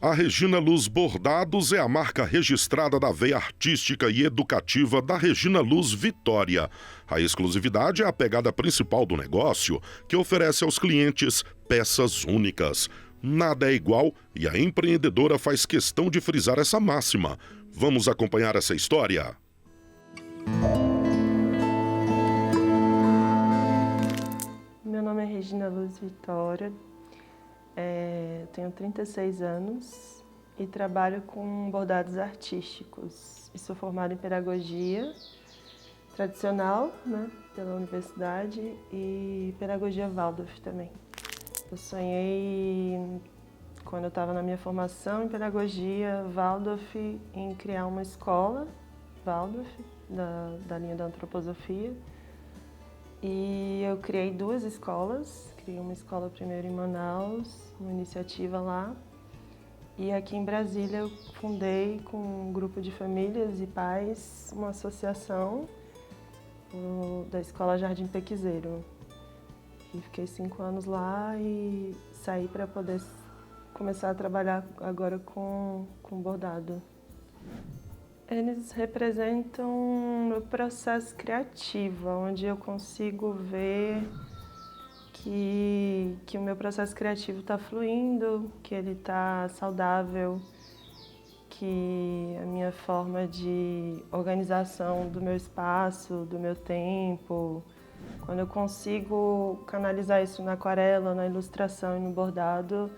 A Regina Luz Bordados é a marca registrada da veia artística e educativa da Regina Luz Vitória. A exclusividade é a pegada principal do negócio, que oferece aos clientes peças únicas. Nada é igual e a empreendedora faz questão de frisar essa máxima. Vamos acompanhar essa história? Meu nome é Regina Luz Vitória, tenho 36 anos e trabalho com bordados artísticos. E sou formada em pedagogia tradicional, pela universidade, e pedagogia Waldorf também. Eu sonhei, quando eu estava na minha formação em pedagogia Waldorf, em criar uma escola Waldorf, da linha da antroposofia. E eu criei 2 escolas, criei uma escola primeiro em Manaus, uma iniciativa lá, e aqui em Brasília eu fundei com um grupo de famílias e pais uma associação da Escola Jardim Pequizeiro. E fiquei 5 anos lá e saí para poder começar a trabalhar agora com bordado. Eles representam o meu processo criativo, onde eu consigo ver que o meu processo criativo está fluindo, que ele está saudável, que a minha forma de organização do meu espaço, do meu tempo, quando eu consigo canalizar isso na aquarela, na ilustração e no bordado,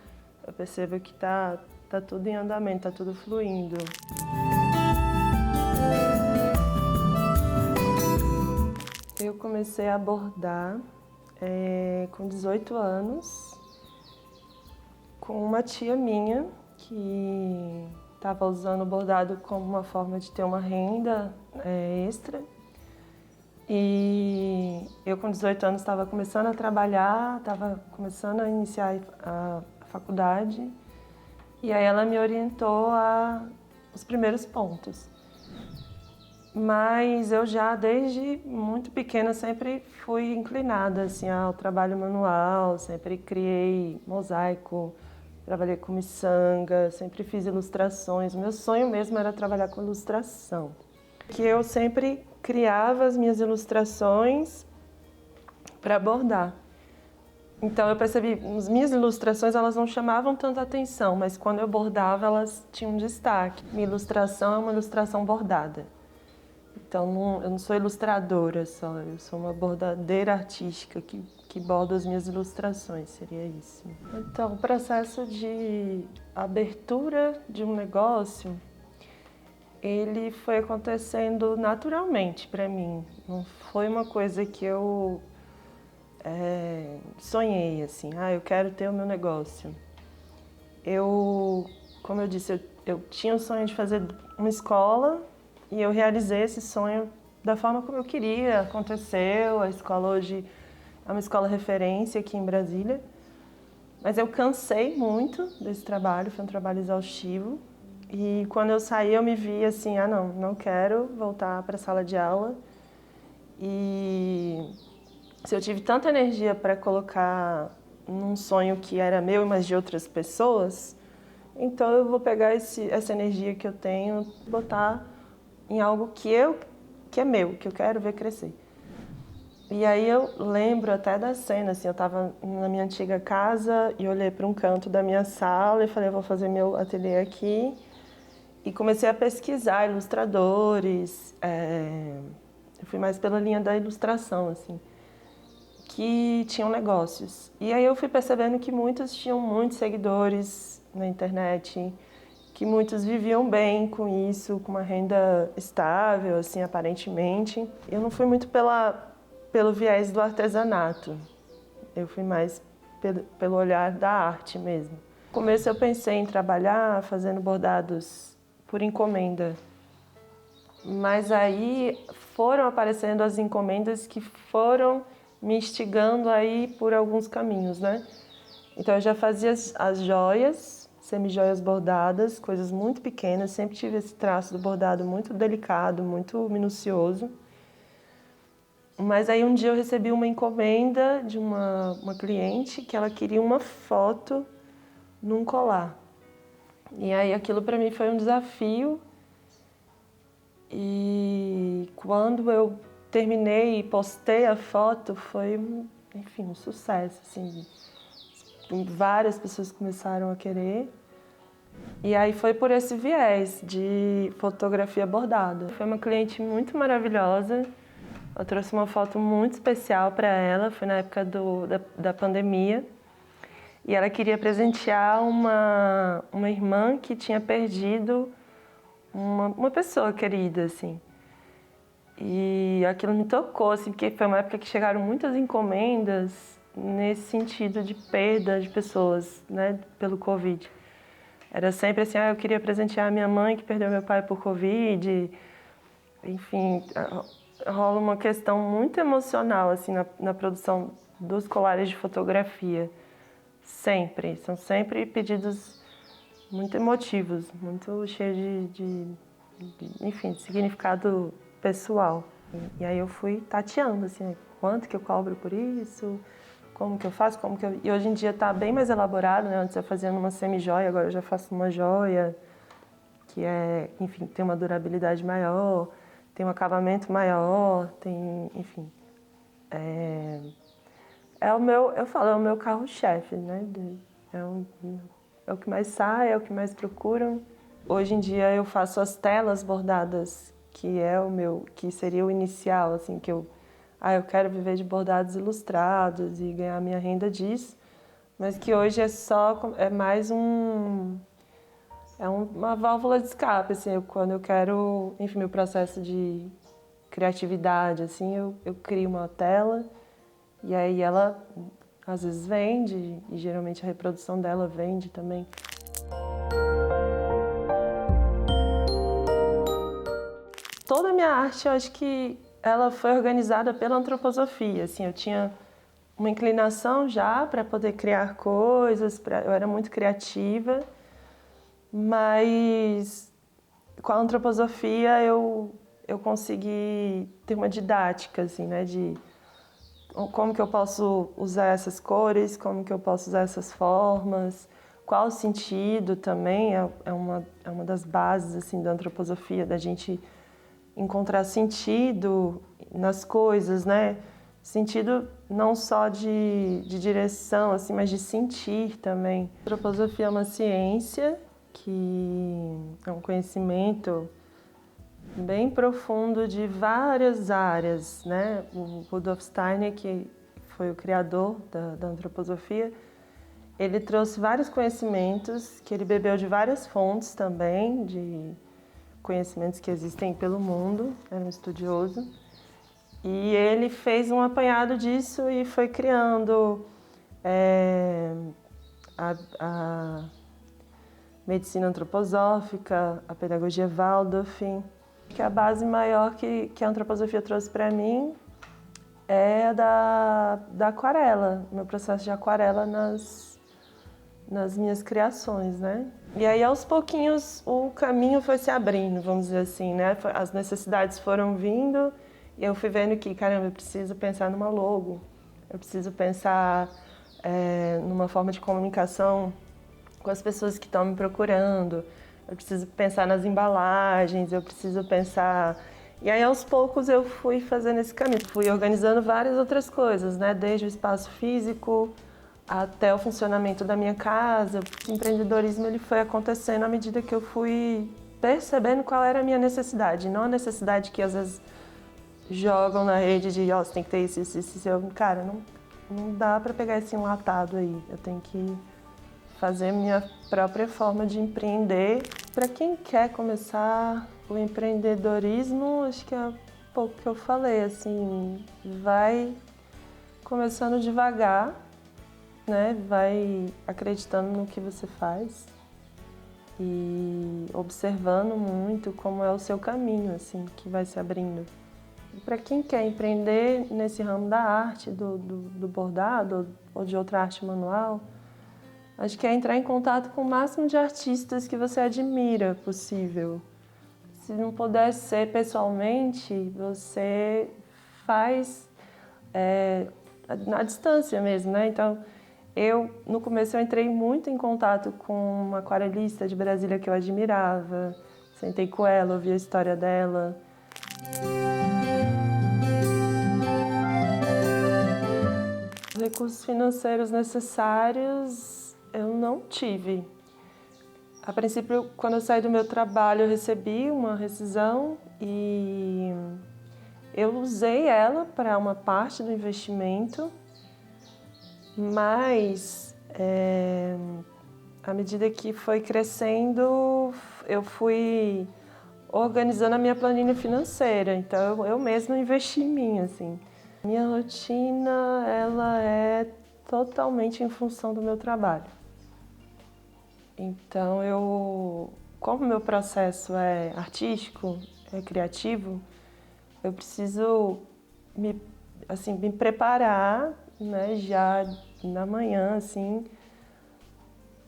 eu percebo que tá tudo em andamento, tá tudo fluindo. Eu comecei a bordar com 18 anos, com uma tia minha que estava usando o bordado como uma forma de ter uma renda extra. E eu com 18 anos estava começando a trabalhar, estava começando a iniciar a faculdade, e aí ela me orientou os primeiros pontos. Mas eu já, desde muito pequena, sempre fui inclinada assim, ao trabalho manual, sempre criei mosaico, trabalhei com miçanga, sempre fiz ilustrações. O meu sonho mesmo era trabalhar com ilustração. Que eu sempre criava as minhas ilustrações para bordar. Então eu percebi, as minhas ilustrações elas não chamavam tanta atenção, mas quando eu bordava elas tinham um destaque. Minha ilustração é uma ilustração bordada. Então, eu não sou ilustradora só, eu sou uma bordadeira artística que borda as minhas ilustrações, seria isso. Então, o processo de abertura de um negócio, ele foi acontecendo naturalmente para mim. Não foi uma coisa que eu sonhei, assim, eu quero ter o meu negócio. Como eu disse, eu tinha o sonho de fazer uma escola, e eu realizei esse sonho da forma como eu queria, aconteceu. A escola hoje é uma escola referência aqui em Brasília. Mas eu cansei muito desse trabalho, foi um trabalho exaustivo. E quando eu saí eu me vi assim, não quero voltar para a sala de aula. E se eu tive tanta energia para colocar num sonho que era meu, mas de outras pessoas, então eu vou pegar essa energia que eu tenho e botar em algo que é meu, que eu quero ver crescer. E aí eu lembro até da cena, assim, eu estava na minha antiga casa e olhei para um canto da minha sala e falei, eu vou fazer meu ateliê aqui. E comecei a pesquisar ilustradores, eu fui mais pela linha da ilustração, assim, que tinham negócios. E aí eu fui percebendo que muitos tinham muitos seguidores na internet, que muitos viviam bem com isso, com uma renda estável, assim, aparentemente. Eu não fui muito pelo viés do artesanato, eu fui mais pelo olhar da arte mesmo. No começo eu pensei em trabalhar fazendo bordados por encomenda, mas aí foram aparecendo as encomendas que foram me instigando aí por alguns caminhos, né? Então eu já fazia as joias, semi-joias bordadas, coisas muito pequenas, sempre tive esse traço do bordado muito delicado, muito minucioso. Mas aí um dia eu recebi uma encomenda de uma cliente que ela queria uma foto num colar. E aí aquilo para mim foi um desafio. E quando eu terminei e postei a foto, foi, enfim, um sucesso, assim. Várias pessoas começaram a querer. E aí foi por esse viés de fotografia bordada. Foi uma cliente muito maravilhosa. Eu trouxe uma foto muito especial para ela, foi na época da pandemia. E ela queria presentear uma irmã que tinha perdido uma pessoa querida, assim. E aquilo me tocou, assim, porque foi uma época que chegaram muitas encomendas nesse sentido de perda de pessoas, né, pelo Covid. Era sempre assim, eu queria presentear a minha mãe que perdeu meu pai por Covid. Enfim, rola uma questão muito emocional assim na produção dos colares de fotografia. Sempre, são sempre pedidos muito emotivos, muito cheios enfim, de significado pessoal. E aí eu fui tateando, assim, quanto que eu cobro por isso, como que eu faço, E hoje em dia está bem mais elaborado, né? Antes eu fazia numa semi-joia, agora eu já faço uma joia, que enfim, tem uma durabilidade maior, tem um acabamento maior, enfim. É o meu carro-chefe, né? É o que mais sai, é o que mais procuram. Hoje em dia eu faço as telas bordadas, que seria o inicial, assim, eu quero viver de bordados ilustrados e ganhar minha renda disso, mas que hoje é mais uma válvula de escape, assim, quando eu quero, enfim, meu processo de criatividade, assim, eu crio uma tela e aí ela às vezes vende e geralmente a reprodução dela vende também. Toda a minha arte, eu acho que ela foi organizada pela antroposofia, assim, eu tinha uma inclinação já para poder criar coisas, eu era muito criativa, mas com a antroposofia eu consegui ter uma didática, assim, né, de como que eu posso usar essas cores, como que eu posso usar essas formas, qual o sentido também, é uma das bases, assim, da antroposofia, da gente encontrar sentido nas coisas, né? Sentido não só de direção, assim, mas de sentir também. A antroposofia é uma ciência que é um conhecimento bem profundo de várias áreas, né? O Rudolf Steiner, que foi o criador da antroposofia, ele trouxe vários conhecimentos que ele bebeu de várias fontes também, de conhecimentos que existem pelo mundo, era um estudioso. E ele fez um apanhado disso e foi criando a medicina antroposófica, a pedagogia Waldorf, que a base maior que a antroposofia trouxe para mim é a da aquarela, meu processo de aquarela nas minhas criações, né? E aí, aos pouquinhos, o caminho foi se abrindo, vamos dizer assim, né? As necessidades foram vindo e eu fui vendo que, caramba, eu preciso pensar numa logo, eu preciso pensar numa forma de comunicação com as pessoas que estão me procurando, eu preciso pensar nas embalagens, eu preciso pensar... E aí, aos poucos, eu fui fazendo esse caminho, fui organizando várias outras coisas, né? Desde o espaço físico até o funcionamento da minha casa. O empreendedorismo ele foi acontecendo à medida que eu fui percebendo qual era a minha necessidade, não a necessidade que às vezes jogam na rede de você tem que ter isso. Cara, não dá para pegar esse enlatado aí, eu tenho que fazer minha própria forma de empreender. Para quem quer começar o empreendedorismo, acho que é um pouco que eu falei, assim, vai começando devagar, né? Vai acreditando no que você faz e observando muito como é o seu caminho, assim, que vai se abrindo. Para quem quer empreender nesse ramo da arte, do bordado ou de outra arte manual, acho que é entrar em contato com o máximo de artistas que você admira possível. Se não puder ser pessoalmente, você faz na distância mesmo, né? Então, No começo eu entrei muito em contato com uma aquarelista de Brasília que eu admirava. Sentei com ela, ouvi a história dela. Os recursos financeiros necessários eu não tive. A princípio, quando eu saí do meu trabalho, eu recebi uma rescisão e eu usei ela para uma parte do investimento, mas à medida que foi crescendo, eu fui organizando a minha planilha financeira, então eu mesma investi em mim, assim. Minha rotina, ela é totalmente em função do meu trabalho. Então, como meu processo é artístico, é criativo, eu preciso me preparar, né, já na manhã, assim,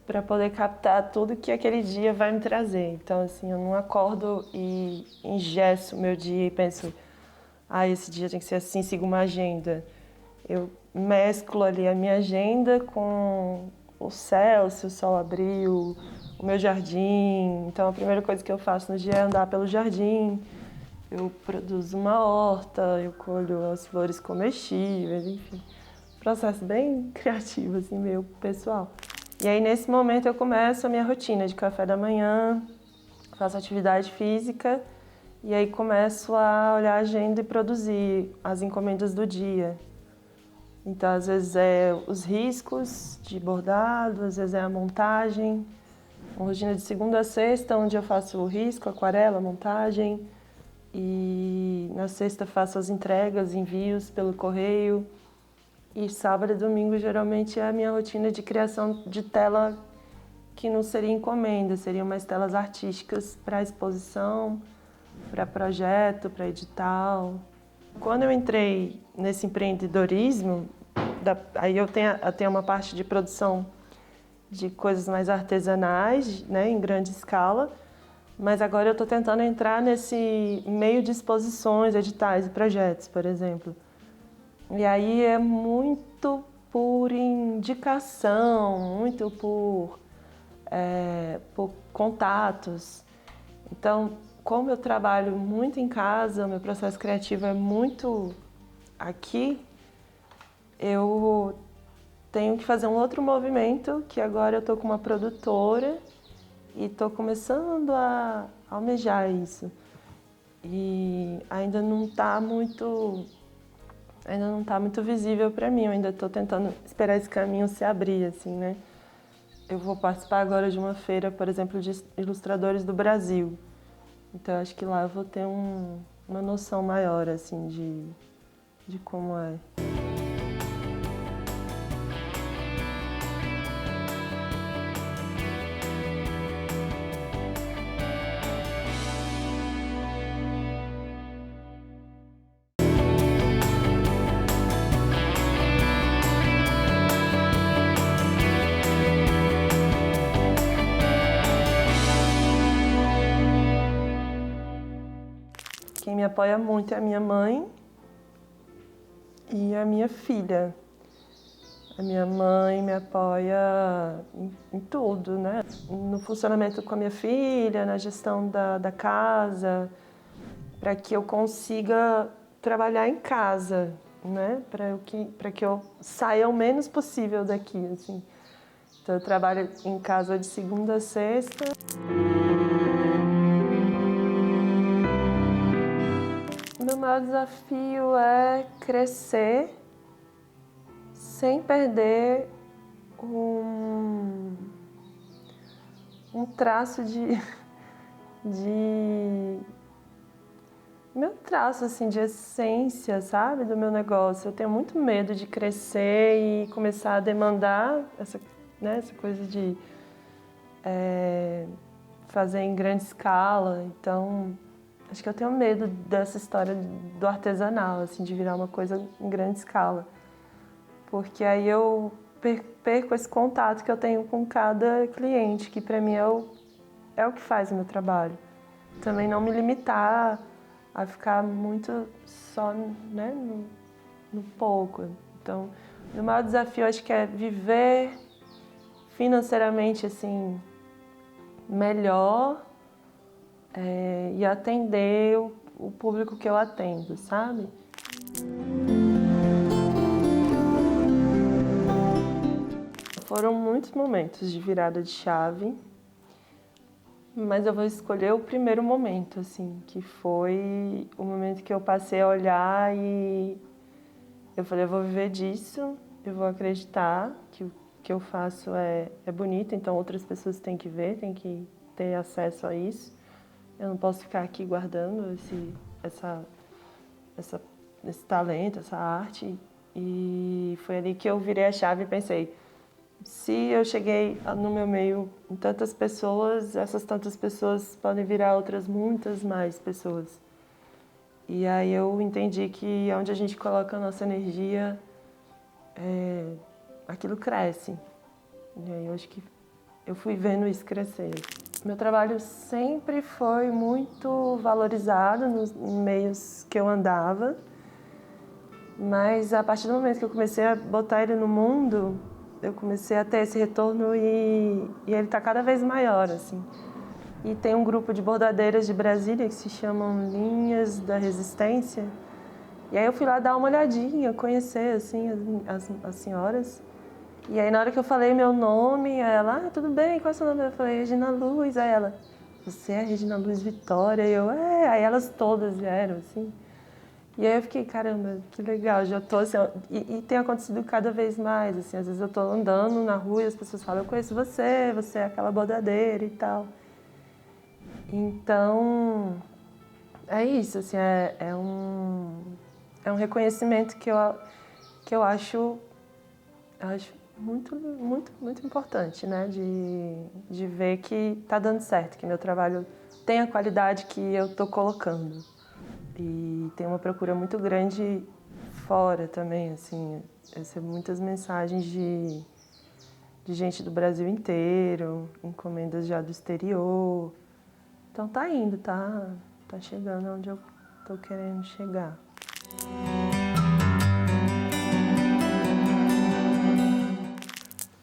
para poder captar tudo que aquele dia vai me trazer. Então, assim, eu não acordo e engesso o meu dia e penso, esse dia tem que ser assim, sigo uma agenda. Eu mesclo ali a minha agenda com o céu, se o sol abriu, o meu jardim. Então, a primeira coisa que eu faço no dia é andar pelo jardim. Eu produzo uma horta, eu colho as flores comestíveis, enfim. Processo bem criativo, assim, meio pessoal. E aí, nesse momento, eu começo a minha rotina de café da manhã, faço atividade física e aí começo a olhar a agenda e produzir as encomendas do dia. Então, às vezes é os riscos de bordado, às vezes é a montagem. Uma rotina de segunda a sexta, onde eu faço o risco, aquarela, montagem. E na sexta faço as entregas, envios pelo correio. E sábado e domingo geralmente é a minha rotina de criação de tela que não seria encomenda, seriam mais telas artísticas para exposição, para projeto, para edital. Quando eu entrei nesse empreendedorismo, aí eu tenho uma parte de produção de coisas mais artesanais, né, em grande escala, mas agora eu estou tentando entrar nesse meio de exposições, editais e projetos, por exemplo. E aí é muito por indicação, muito por contatos. Então, como eu trabalho muito em casa, meu processo criativo é muito aqui, eu tenho que fazer um outro movimento, que agora eu estou com uma produtora e estou começando a almejar isso. E ainda não está muito visível para mim, eu ainda estou tentando esperar esse caminho se abrir, assim, né? Eu vou participar agora de uma feira, por exemplo, de ilustradores do Brasil. Então, acho que lá eu vou ter uma noção maior, assim, de como é. Quem me apoia muito é a minha mãe e a minha filha. A minha mãe me apoia em tudo, né? No funcionamento com a minha filha, na gestão da casa, para que eu consiga trabalhar em casa, né? Para que eu saia o menos possível daqui, assim. Então, eu trabalho em casa de segunda a sexta. Meu maior desafio é crescer sem perder um traço meu traço assim de essência, sabe, do meu negócio. Eu tenho muito medo de crescer e começar a demandar essa coisa de fazer em grande escala. Então, acho que eu tenho medo dessa história do artesanal, assim, de virar uma coisa em grande escala. Porque aí eu perco esse contato que eu tenho com cada cliente, que para mim é o que faz o meu trabalho. Também não me limitar a ficar muito só, né, no pouco. Então, O maior desafio, acho que é viver financeiramente, assim, melhor e atender o público que eu atendo, sabe? Foram muitos momentos de virada de chave, mas eu vou escolher o primeiro momento, assim, que foi o momento que eu passei a olhar e eu falei, eu vou viver disso, eu vou acreditar que o que eu faço é bonito, então outras pessoas têm que ver, têm que ter acesso a isso. Eu não posso ficar aqui guardando esse talento, essa arte. E foi ali que eu virei a chave e pensei, se eu cheguei no meu meio em tantas pessoas, essas tantas pessoas podem virar outras muitas mais pessoas. E aí eu entendi que onde a gente coloca a nossa energia, aquilo cresce. E aí eu acho que eu fui vendo isso crescer. Meu trabalho sempre foi muito valorizado nos meios que eu andava, mas a partir do momento que eu comecei a botar ele no mundo, eu comecei a ter esse retorno e ele está cada vez maior, assim. E tem um grupo de bordadeiras de Brasília que se chamam Linhas da Resistência. E aí eu fui lá dar uma olhadinha, conhecer assim as senhoras. E aí na hora que eu falei meu nome, ela, tudo bem, qual é o seu nome? Eu falei, Regina Luz. Aí ela, você é a Regina Luz Vitória? E eu, Aí elas todas vieram, assim. E aí eu fiquei, caramba, que legal, já tô assim, e tem acontecido cada vez mais, assim, às vezes eu tô andando na rua e as pessoas falam, eu conheço você é aquela bordadeira e tal. Então, é isso, assim, é um reconhecimento que eu acho muito, muito, muito importante, né, de ver que tá dando certo, que meu trabalho tem a qualidade que eu tô colocando. E tem uma procura muito grande fora também, assim, eu recebo muitas mensagens de gente do Brasil inteiro, encomendas já do exterior. Então tá indo, tá chegando onde eu tô querendo chegar.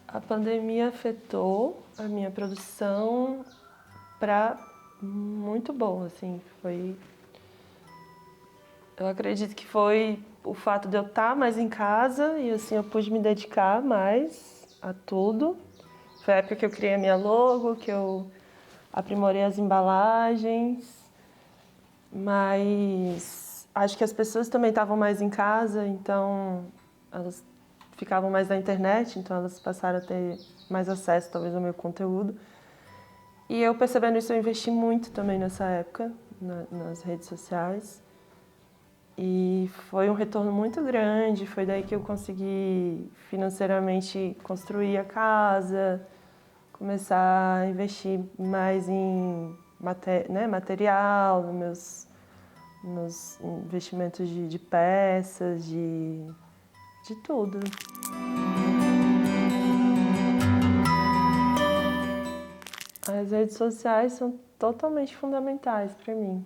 A pandemia afetou a minha produção para muito bom, assim, eu acredito que foi o fato de eu estar mais em casa e assim eu pude me dedicar mais a tudo. Foi a época que eu criei a minha logo, que eu aprimorei as embalagens, mas acho que as pessoas também estavam mais em casa, então elas ficavam mais na internet, então elas passaram a ter mais acesso talvez ao meu conteúdo. E eu percebendo isso, eu investi muito também nessa época, nas redes sociais. E foi um retorno muito grande, foi daí que eu consegui financeiramente construir a casa, começar a investir mais em material, nos investimentos de peças, de tudo. As redes sociais são totalmente fundamentais para mim.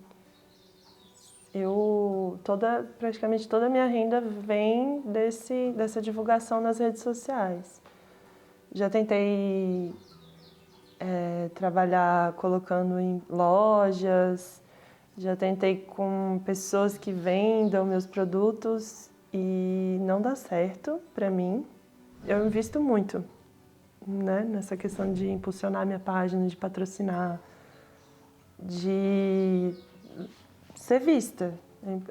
Praticamente toda a minha renda vem dessa divulgação nas redes sociais. Já tentei trabalhar colocando em lojas, já tentei com pessoas que vendam meus produtos e não dá certo para mim. Eu invisto muito, né, nessa questão de impulsionar minha página, de patrocinar, de ser vista.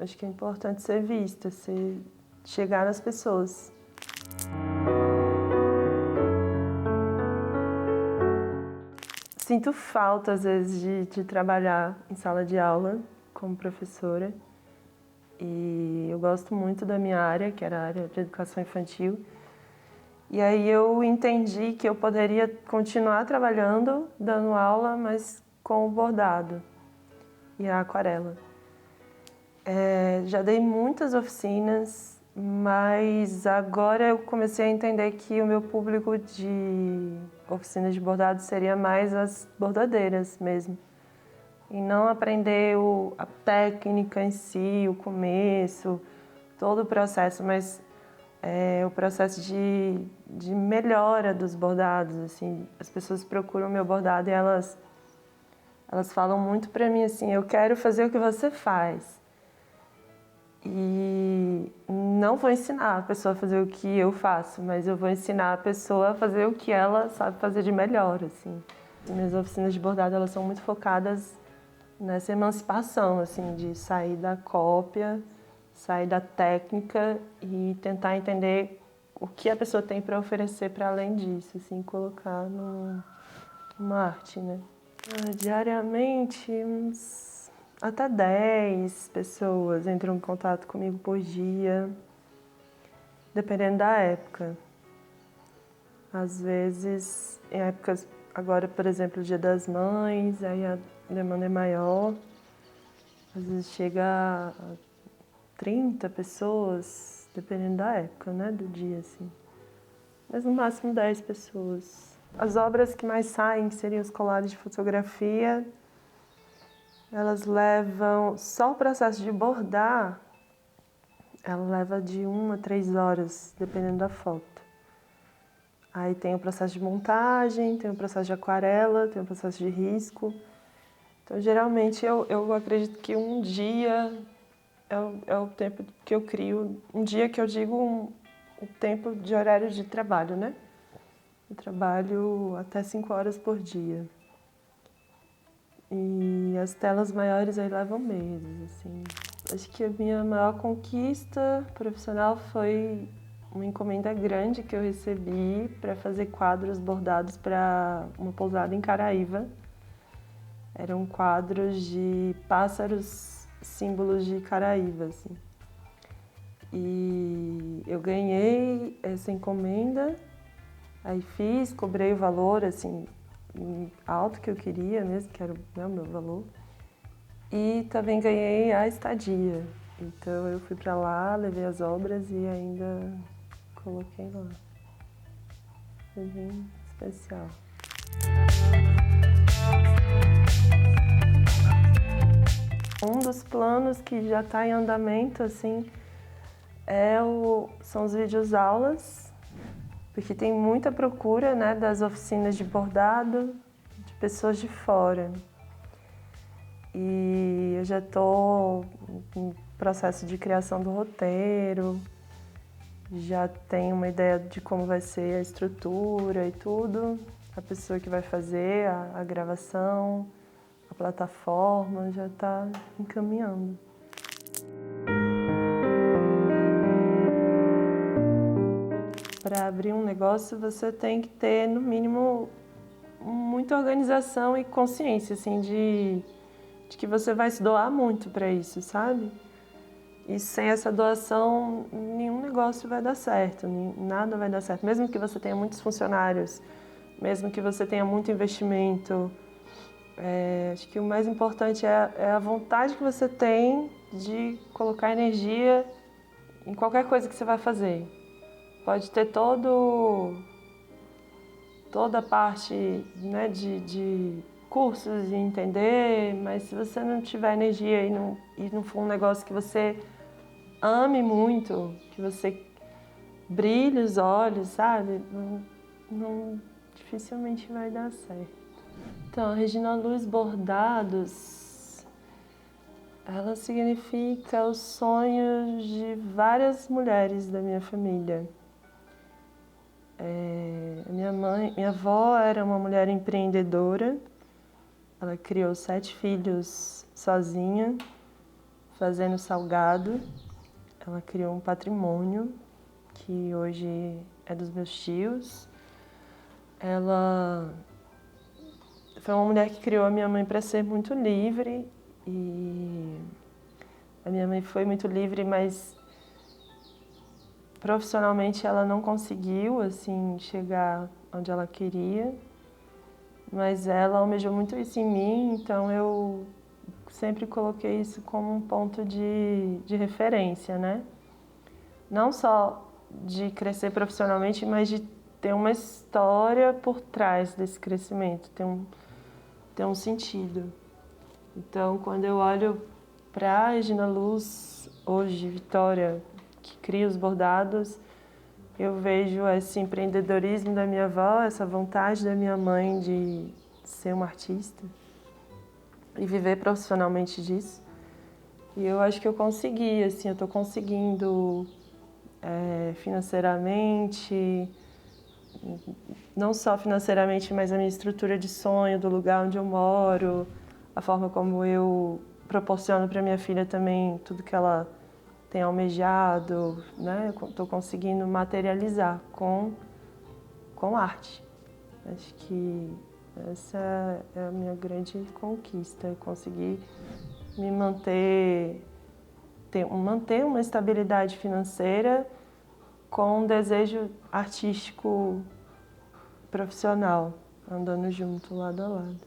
Acho que é importante ser vista, chegar nas pessoas. Sinto falta, às vezes, de trabalhar em sala de aula como professora. E eu gosto muito da minha área, que era a área de educação infantil. E aí eu entendi que eu poderia continuar trabalhando, dando aula, mas com o bordado e a aquarela. Já dei muitas oficinas, mas agora eu comecei a entender que o meu público de oficinas de bordado seria mais as bordadeiras mesmo. E não aprender a técnica em si, o começo, todo o processo, mas é o processo de melhora dos bordados, assim. As pessoas procuram meu bordado e elas falam muito para mim assim, eu quero fazer o que você faz. E não vou ensinar a pessoa a fazer o que eu faço, mas eu vou ensinar a pessoa a fazer o que ela sabe fazer de melhor, assim. Minhas oficinas de bordado, elas são muito focadas nessa emancipação, assim, de sair da cópia, sair da técnica e tentar entender o que a pessoa tem para oferecer para além disso, assim, colocar numa arte, né? Diariamente, até 10 pessoas entram em contato comigo por dia, dependendo da época. Às vezes, em épocas, agora, por exemplo, o Dia das Mães, aí a demanda é maior. Às vezes chega a 30 pessoas, dependendo da época, né, do dia, assim. Mas no máximo 10 pessoas. As obras que mais saem, que seriam os colares de fotografia, elas levam, só o processo de bordar, ela leva de 1 a 3 horas, dependendo da foto. Aí tem o processo de montagem, tem o processo de aquarela, tem o processo de risco. Então, geralmente, eu acredito que um dia é o tempo que eu crio. Um dia que eu digo o tempo de horário de trabalho, né? Eu trabalho até 5 horas por dia. E as telas maiores aí levam meses, assim. Acho que a minha maior conquista profissional foi uma encomenda grande que eu recebi para fazer quadros bordados para uma pousada em Caraíva. Eram quadros de pássaros, símbolos de Caraíva, assim. E eu ganhei essa encomenda, aí fiz, cobrei o valor, assim, alto que eu queria mesmo, que era o meu valor. E também ganhei a estadia. Então eu fui para lá, levei as obras e ainda coloquei lá. Foi bem especial. Um dos planos que já está em andamento, assim, são os videoaulas, porque tem muita procura, né, das oficinas de bordado de pessoas de fora. E eu já estou em processo de criação do roteiro, já tenho uma ideia de como vai ser a estrutura e tudo, a pessoa que vai fazer a gravação, a plataforma já está encaminhando. Para abrir um negócio, você tem que ter, no mínimo, muita organização e consciência, assim, de que você vai se doar muito para isso, sabe? E sem essa doação, nenhum negócio vai dar certo, nada vai dar certo. Mesmo que você tenha muitos funcionários, mesmo que você tenha muito investimento, acho que o mais importante é a vontade que você tem de colocar energia em qualquer coisa que você vai fazer. Pode ter toda a parte, né, de cursos e entender, mas se você não tiver energia e não for um negócio que você ame muito, que você brilhe os olhos, sabe? Dificilmente vai dar certo. Então, a Regina Luz Bordados, ela significa os sonhos de várias mulheres da minha família. Minha avó era uma mulher empreendedora. Ela criou 7 filhos sozinha, fazendo salgado. Ela criou um patrimônio que hoje é dos meus tios. Ela foi uma mulher que criou a minha mãe para ser muito livre e a minha mãe foi muito livre, mas profissionalmente ela não conseguiu assim chegar onde ela queria, mas ela almejou muito isso em mim, então eu sempre coloquei isso como um ponto de referência, né? Não só de crescer profissionalmente, mas de ter uma história por trás desse crescimento, ter um sentido. Então, quando eu olho para a Regina Luz, hoje, Vitória, que cria os bordados, Eu vejo esse empreendedorismo da minha avó, essa vontade da minha mãe de ser uma artista e viver profissionalmente disso. E eu acho que eu consegui, assim, eu estou conseguindo financeiramente, não só financeiramente, mas a minha estrutura de sonho, do lugar onde eu moro, a forma como eu proporciono para minha filha também tudo que ela tem almejado, né? Estou conseguindo materializar com arte. Acho que essa é a minha grande conquista, conseguir me manter uma estabilidade financeira com um desejo artístico profissional, andando junto, lado a lado.